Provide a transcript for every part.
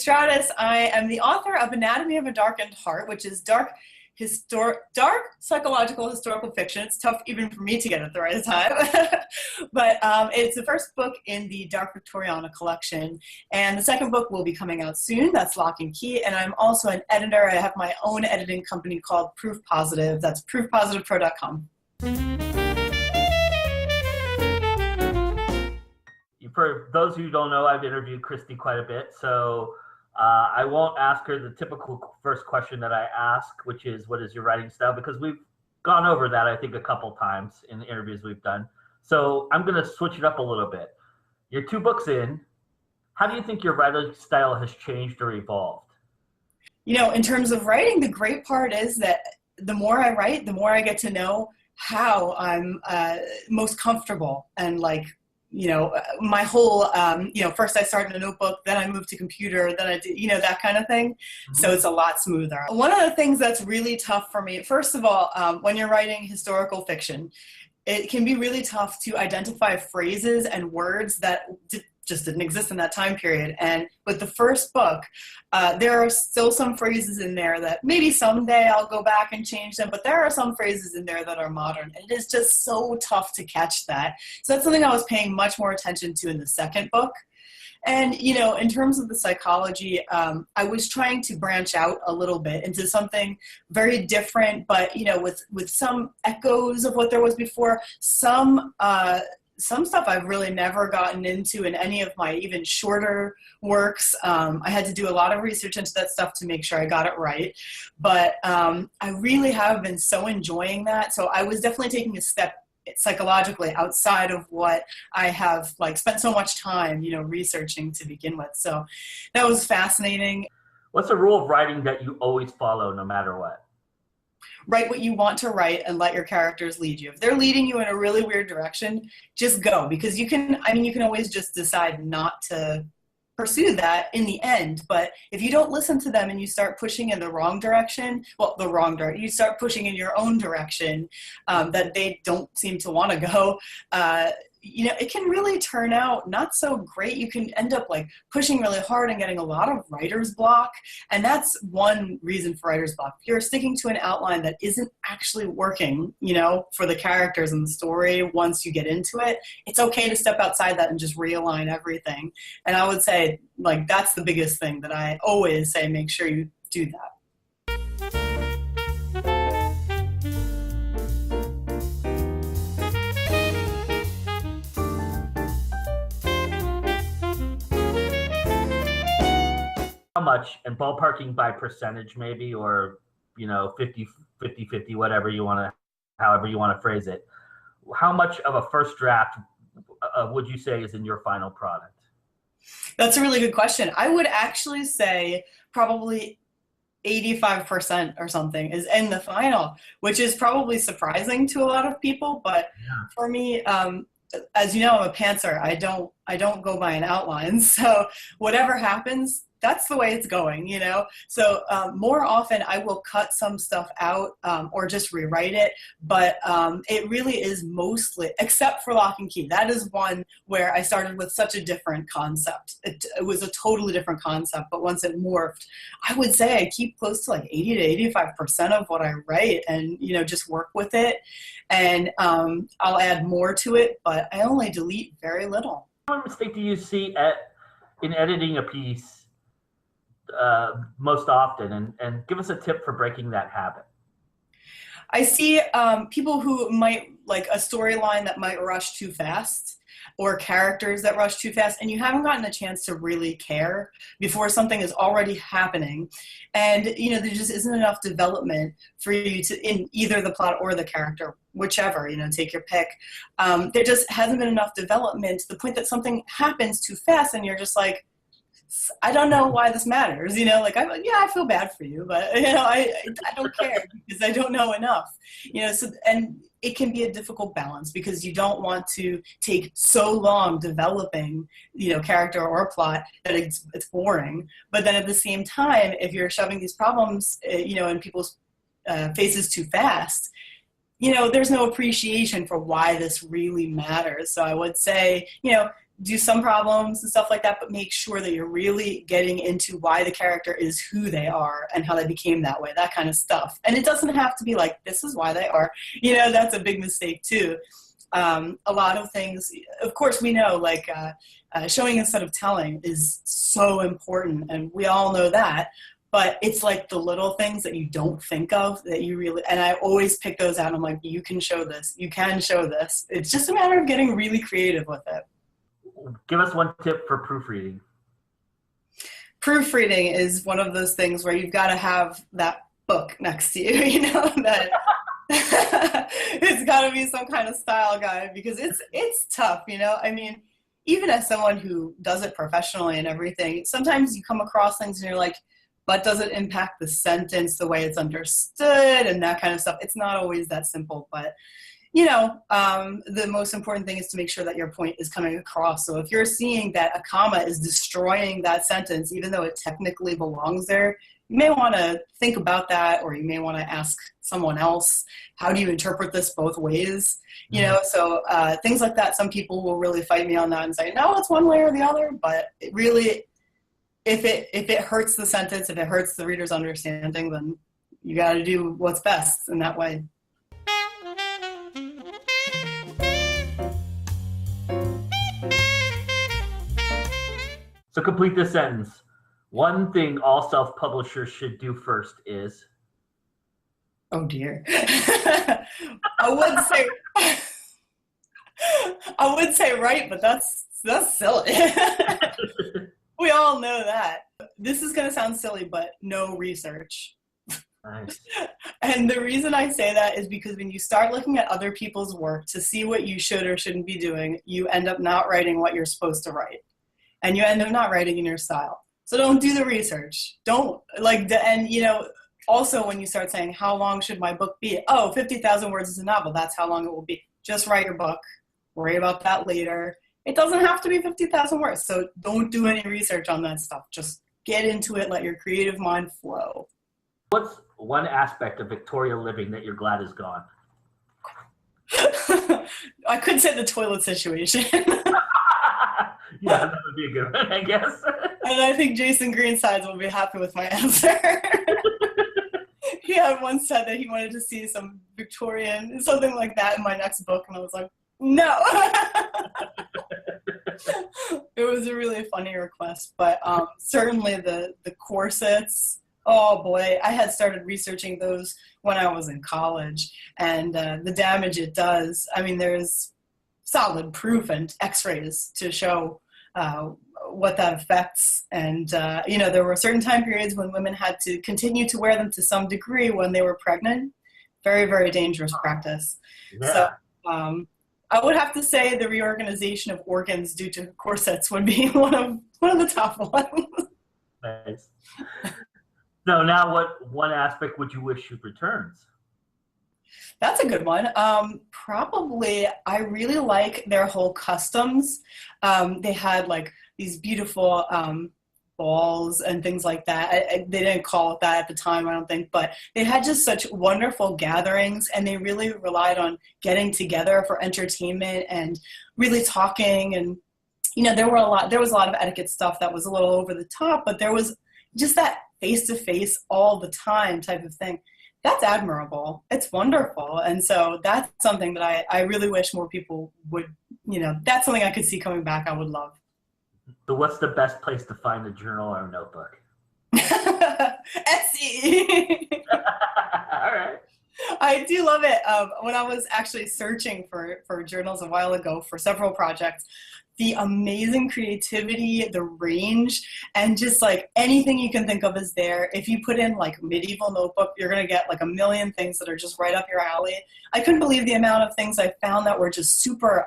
Stratos. I am the author of Anatomy of a Darkened Heart, which is dark psychological historical fiction. It's tough even for me to get at the right time. But it's the first book in the Dark Victoriana collection. And the second book will be coming out soon. That's Lock and Key. And I'm also an editor. I have my own editing company called Proof Positive. That's proofpositivepro.com. For those who don't know, I've interviewed Christie quite a bit, so I won't ask her the typical first question that I ask, which is, what is your writing style? Because we've gone over that, I think, a couple times in the interviews we've done. So I'm going to switch it up a little bit. You're 2 books in. How do you think your writing style has changed or evolved? You know, in terms of writing, the great part is that the more I write, the more I get to know how I'm most comfortable and my whole, first I started in a notebook, then I moved to computer, then I did, that kind of thing. Mm-hmm. So it's a lot smoother. One of the things that's really tough for me, first of all, when you're writing historical fiction, it can be really tough to identify phrases and words that just didn't exist in that time period. And with the first book, there are still some phrases in there that maybe someday I'll go back and change them, but there are some phrases in there that are modern. And it is just so tough to catch that. So that's something I was paying much more attention to in the second book. And, in terms of the psychology, I was trying to branch out a little bit into something very different, but, with some echoes of what there was before, some stuff I've really never gotten into in any of my even shorter works. I had to do a lot of research into that stuff to make sure I got it right. But I really have been so enjoying that. So I was definitely taking a step psychologically outside of what I have spent so much time, researching to begin with. So that was fascinating. What's a rule of writing that you always follow no matter what? Write what you want to write and let your characters lead you. If they're leading you in a really weird direction, just go, because you can always just decide not to pursue that in the end. But if you don't listen to them and you start pushing in the wrong direction, you start pushing in your own direction that they don't seem to want to go, it can really turn out not so great. You can end up pushing really hard and getting a lot of writer's block. And that's one reason for writer's block. If you're sticking to an outline that isn't actually working, for the characters and the story, once you get into it, it's okay to step outside that and just realign everything. And I would say that's the biggest thing that I always say, make sure you do that. How much, and ballparking by percentage maybe, or 50 whatever however you want to phrase it, how much of a first draft would you say is in your final product? That's a really good question. I would actually say probably 85% or something is in the final, which is probably surprising to a lot of people, but for me, as you know, I'm a pantser. I don't go by an outline, so whatever happens, that's the way it's going, So more often I will cut some stuff out or just rewrite it, but it really is mostly, except for Lock and Key. That is one where I started with such a different concept. It was a totally different concept, but once it morphed, I would say I keep close to 80 to 85% of what I write and, just work with it. And I'll add more to it, but I only delete very little. What mistake do you see in editing a piece most often, and give us a tip for breaking that habit? I see people who might a storyline that might rush too fast, or characters that rush too fast, and you haven't gotten a chance to really care before something is already happening. And there just isn't enough development for you to, in either the plot or the character, whichever, take your pick. There just hasn't been enough development to the point that something happens too fast and you're just I don't know why this matters, I feel bad for you, but I don't care because I don't know enough, and it can be a difficult balance because you don't want to take so long developing, character or plot that it's boring. But then at the same time, if you're shoving these problems, in people's faces too fast, there's no appreciation for why this really matters. So I would say, do some problems and stuff like that, but make sure that you're really getting into why the character is who they are and how they became that way, that kind of stuff. And it doesn't have to be like, this is why they are. You know, that's a big mistake too. A lot of things, of course, we know, like showing instead of telling is so important, and we all know that. But it's like the little things that you don't think of that you really, and I always pick those out. I'm like, you can show this, you can show this. It's just a matter of getting really creative with it. Give us one tip for proofreading. Proofreading is one of those things where you've got to have that book next to you, you know, that it's got to be some kind of style guide, because it's tough, you know. I mean, even as someone who does it professionally and everything, sometimes you come across things and you're like, but does it impact the sentence the way it's understood and that kind of stuff? It's not always that simple, but you know, the most important thing is to make sure that your point is coming across. So if you're seeing that a comma is destroying that sentence, even though it technically belongs there, you may want to think about that, or you may want to ask someone else, how do you interpret this both ways? You know, so things like that, some people will really fight me on that and say, no, it's one way or the other, but it really, if it hurts the sentence, if it hurts the reader's understanding, then you got to do what's best in that way. So complete this sentence. One thing all self-publishers should do first is... Oh dear. I would say right, but that's silly. We all know that. This is going to sound silly, but no research. Nice. And the reason I say that is because when you start looking at other people's work to see what you should or shouldn't be doing, you end up not writing what you're supposed to write. And you end up not writing in your style. So don't do the research. Don't, and you know, also when you start saying, how long should my book be? Oh, 50,000 words is a novel. That's how long it will be. Just write your book. Worry about that later. It doesn't have to be 50,000 words. So don't do any research on that stuff. Just get into it. Let your creative mind flow. What's one aspect of Victoria living that you're glad is gone? I could say the toilet situation. Yeah, that would be a good one, I guess. And I think Jason Greensides will be happy with my answer. He had once said that he wanted to see some Victorian, something like that in my next book, and I was like, no. It was a really funny request, but certainly the corsets, oh boy, I had started researching those when I was in college, and the damage it does. I mean, there's solid proof and x-rays to show what that affects. And, you know, there were certain time periods when women had to continue to wear them to some degree when they were pregnant. Very, very dangerous practice. Yeah. So I would have to say the reorganization of organs due to corsets would be one of the top ones. Nice. So now what one aspect would you wish returns? That's a good one. Probably, I really like their whole customs. They had like these beautiful balls and things like that. They didn't call it that at the time, I don't think, but they had just such wonderful gatherings, and they really relied on getting together for entertainment and really talking. And, you know, there was a lot of etiquette stuff that was a little over the top, but there was just that face-to-face all the time type of thing. That's admirable. It's wonderful. And so that's something that I really wish more people would, you know, that's something I could see coming back. I would love. So what's the best place to find a journal or a notebook? Etsy. All right. I do love it. When I was actually searching for journals a while ago for several projects, the amazing creativity, the range, and just like anything you can think of is there. If you put in like medieval notebook, you're going to get like a million things that are just right up your alley. I couldn't believe the amount of things I found that were just super,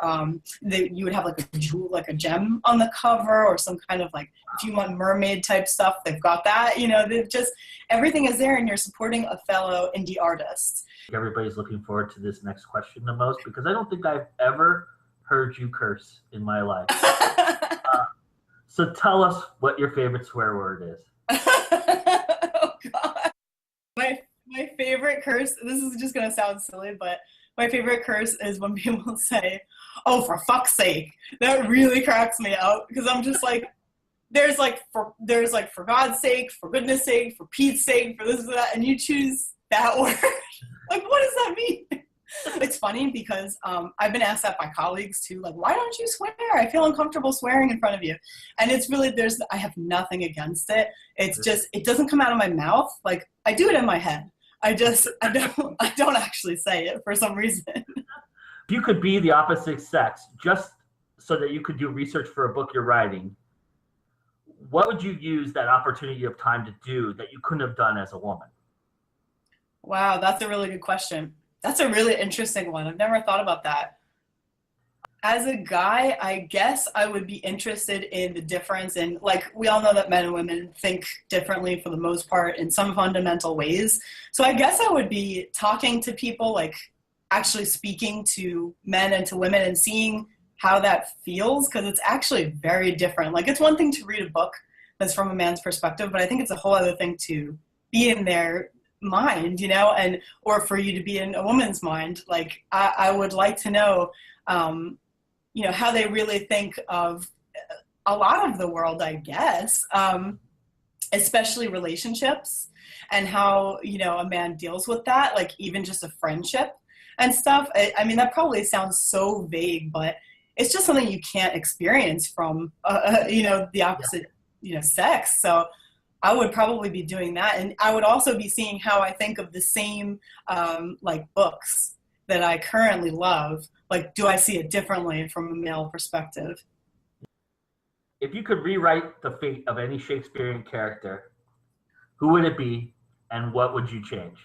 that you would have like a jewel, like a gem on the cover, or some kind of like, if you want mermaid type stuff, they've got that, you know, they've just, everything is there, and you're supporting a fellow indie artist. Everybody's looking forward to this next question the most, because I don't think I've ever heard you curse in my life. So tell us what your favorite swear word is. Oh God. My favorite curse, this is just going to sound silly, but My favorite curse is when people say, "Oh, for fuck's sake." That really cracks me out because I'm just like, there's like for God's sake, for goodness sake, for Pete's sake, for this and that, and you choose that word. Like, what does that mean? It's funny because I've been asked that by colleagues too, like, why don't you swear? I feel uncomfortable swearing in front of you. And it's really, I have nothing against it. It's just, it doesn't come out of my mouth. Like, I do it in my head. I don't actually say it for some reason. If you could be the opposite sex just so that you could do research for a book you're writing, what would you use that opportunity of time to do that you couldn't have done as a woman? Wow, that's a really good question. That's a really interesting one. I've never thought about that. As a guy, I guess I would be interested in the difference in, like, we all know that men and women think differently for the most part in some fundamental ways. So I guess I would be talking to people, like actually speaking to men and to women and seeing how that feels, because it's actually very different. Like, it's one thing to read a book that's from a man's perspective, but I think it's a whole other thing to be in their mind, you know, and or for you to be in a woman's mind. Like, I would like to know, you know, how they really think of a lot of the world, I guess, especially relationships and how, you know, a man deals with that, like even just a friendship and stuff. I mean, that probably sounds so vague, but it's just something you can't experience from, you know, the opposite, you know, sex. So I would probably be doing that. And I would also be seeing how I think of the same, like, books that I currently love. Like, do I see it differently from a male perspective? If you could rewrite the fate of any Shakespearean character, who would it be and what would you change?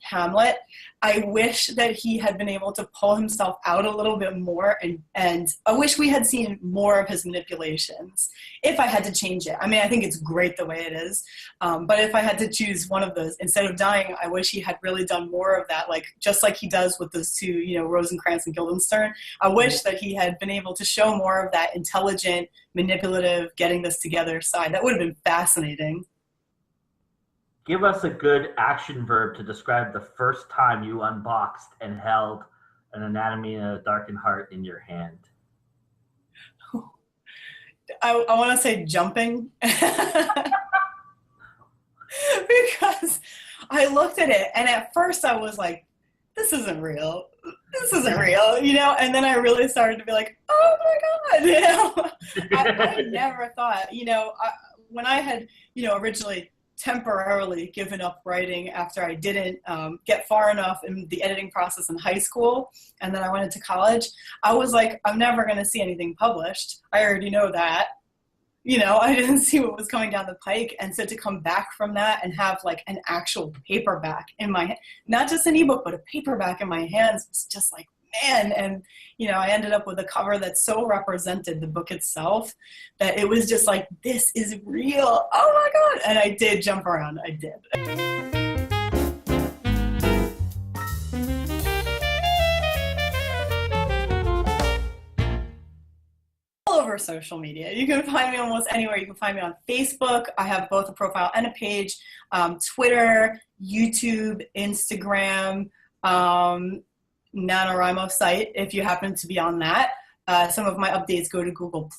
Hamlet. I wish that he had been able to pull himself out a little bit more, and I wish we had seen more of his manipulations if I had to change it. I mean, I think it's great the way it is, but if I had to choose one of those, instead of dying, I wish he had really done more of that, like just like he does with those two, you know, Rosencrantz and Guildenstern. I wish that he had been able to show more of that intelligent, manipulative, getting this together side. That would have been fascinating. Give us a good action verb to describe the first time you unboxed and held an Anatomy of a Darkened Heart in your hand. I want to say jumping. Because I looked at it and at first I was like, this isn't real. This isn't real, you know? And then I really started to be like, oh my God, you know? I never thought, you know, when I had, you know, originally temporarily given up writing after I didn't get far enough in the editing process in high school, and then I went into college, I was like, I'm never going to see anything published. I already know that. You know, I didn't see what was coming down the pike. And so to come back from that and have like an actual paperback in my hand, not just an ebook, but a paperback in my hands, was just like, man. And, you know, I ended up with a cover that so represented the book itself that it was just like, this is real. Oh my God. And I did jump around. I did. All over social media. You can find me almost anywhere. You can find me on Facebook. I have both a profile and a page. Twitter, YouTube, Instagram, NaNoWriMo site, if you happen to be on that. Some of my updates go to Google+.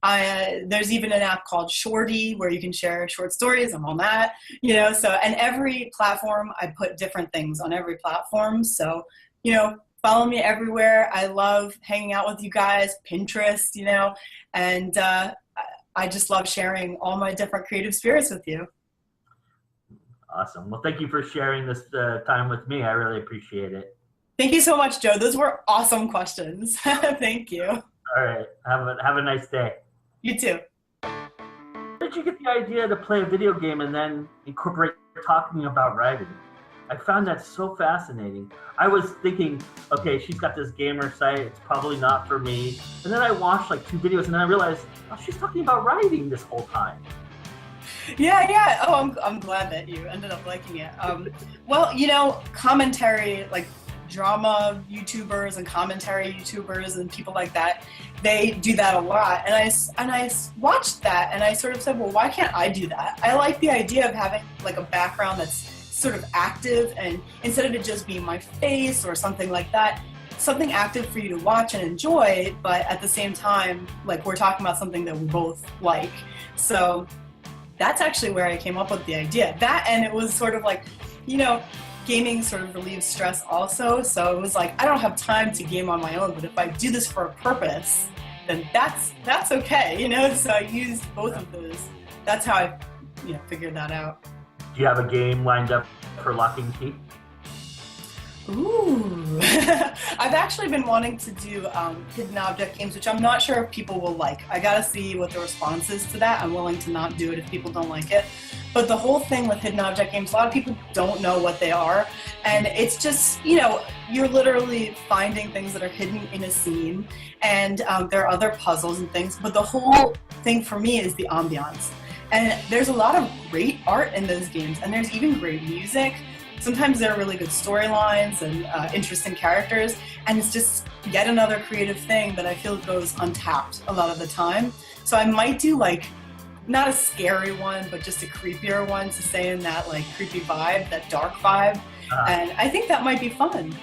There's even an app called Shorty where you can share short stories. I'm on that, you know, so, and every platform, I put different things on every platform. So, you know, follow me everywhere. I love hanging out with you guys, Pinterest, you know, and I just love sharing all my different creative spirits with you. Awesome. Well, thank you for sharing this time with me. I really appreciate it. Thank you so much, Joe. Those were awesome questions. Thank you. All right. Have a nice day. You too. Where did you get the idea to play a video game and then incorporate talking about writing? I found that so fascinating. I was thinking, okay, she's got this gamer site. It's probably not for me. And then I watched like 2 videos and then I realized, oh, she's talking about writing this whole time. Yeah. Oh, I'm glad that you ended up liking it. Well, you know, commentary, like drama YouTubers and commentary YouTubers and people like that, they do that a lot. And I watched that and I sort of said, well, why can't I do that? I like the idea of having like a background that's sort of active, and instead of it just being my face or something like that, something active for you to watch and enjoy, but at the same time, like, we're talking about something that we both like. So that's actually where I came up with the idea. That, and it was sort of like, you know, gaming sort of relieves stress also. So it was like, I don't have time to game on my own, but if I do this for a purpose, then that's okay, you know? So I used both of those. That's how I, you know, figured that out. Do you have a game lined up for Lock and Key? Ooh. I've actually been wanting to do hidden object games, which I'm not sure if people will like. I gotta see what the response is to that. I'm willing to not do it if people don't like it. But the whole thing with hidden object games, a lot of people don't know what they are. And it's just, you know, you're literally finding things that are hidden in a scene. And there are other puzzles and things. But the whole thing for me is the ambiance. And there's a lot of great art in those games. And there's even great music. Sometimes there are really good storylines and interesting characters, and it's just yet another creative thing that I feel goes untapped a lot of the time. So I might do, like, not a scary one, but just a creepier one to stay in that, like, creepy vibe, that dark vibe, and I think that might be fun.